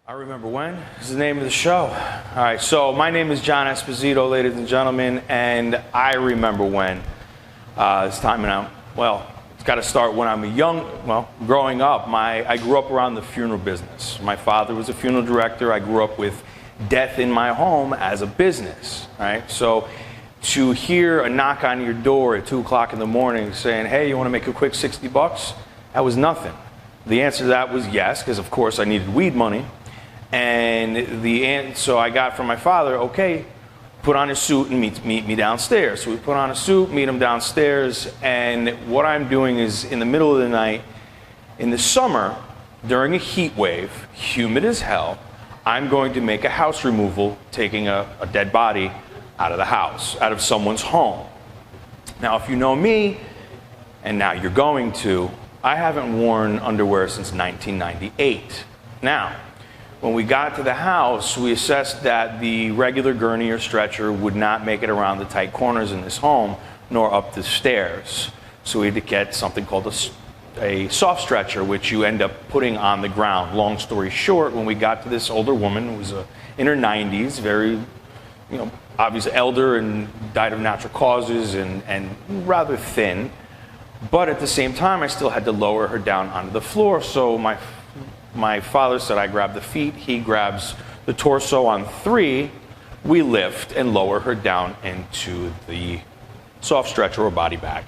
I remember when. This is the name of the show. All right, so my name is John Esposito, ladies and gentlemen, and I remember when. It's time now. Well, it's got to start when I'm growing up. I grew up around the funeral business. My father was a funeral director. I grew up with death in my home as a business, right? So to hear a knock on your door at 2 o'clock in the morning saying, hey, you want to make a quick $60? That was nothing. The answer to that was yes, because of course I needed weed money. And so I got from my father, okay, put on a suit and meet me downstairs. So we put on a suit, meet him downstairs, and what I'm doing is in the middle of the night, in the summer, during a heat wave, humid as hell, I'm going to make a house removal, taking a dead body out of the house, out of someone's home. Now, if you know me, and now you're going to, I haven't worn underwear since 1998. Now, when we got to the house, we assessed that the regular gurney or stretcher would not make it around the tight corners in this home, nor up the stairs. So we had to get something called a soft stretcher, which you end up putting on the ground. Long story short, when we got to this older woman who was in her 90s, very, obviously elder and died of natural causes and rather thin. But at the same time, I still had to lower her down onto the floor. So my father said I grab the feet, he grabs the torso. On 3, we lift and lower her down into the soft stretcher or body bag.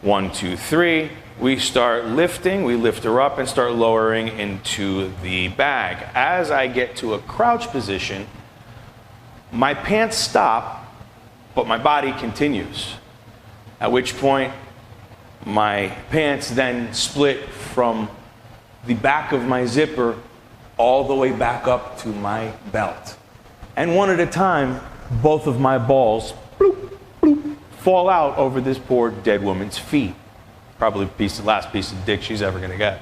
1, 2, 3, we start lifting, we lift her up and start lowering into the bag. As I get to a crouch position, my pants stop, but my body continues. At which point, my pants then split from the back of my zipper all the way back up to my belt. And one at a time, both of my balls bloop, bloop, fall out over this poor dead woman's feet. Probably the last piece of dick she's ever gonna get.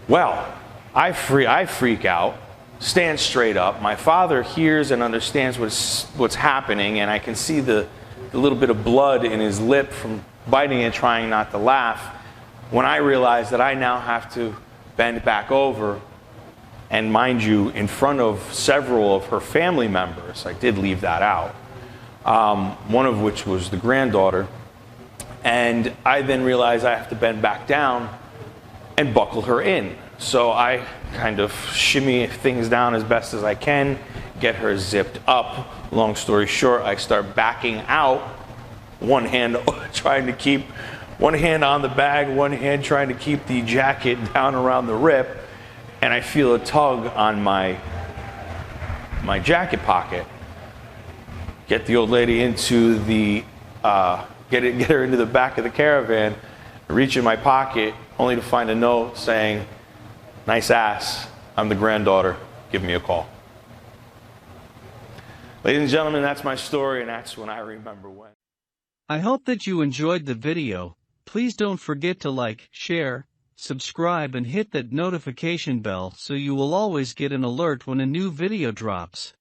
Well, I freak out, stand straight up. My father hears and understands what's happening, and I can see the little bit of blood in his lip from biting and trying not to laugh. When I realized that I now have to bend back over, and mind you, in front of several of her family members, I did leave that out, one of which was the granddaughter, and I then realized I have to bend back down and buckle her in. So I kind of shimmy things down as best as I can, get her zipped up. Long story short, I start backing out, one hand trying to keep one hand on the bag, one hand trying to keep the jacket down around the rip, and I feel a tug on my jacket pocket. Get the old lady into the, get her into the back of the caravan, reach in my pocket, only to find a note saying, nice ass, I'm the granddaughter, give me a call. Ladies and gentlemen, that's my story, and that's when I remember when. I hope that you enjoyed the video. Please don't forget to like, share, subscribe and hit that notification bell so you will always get an alert when a new video drops.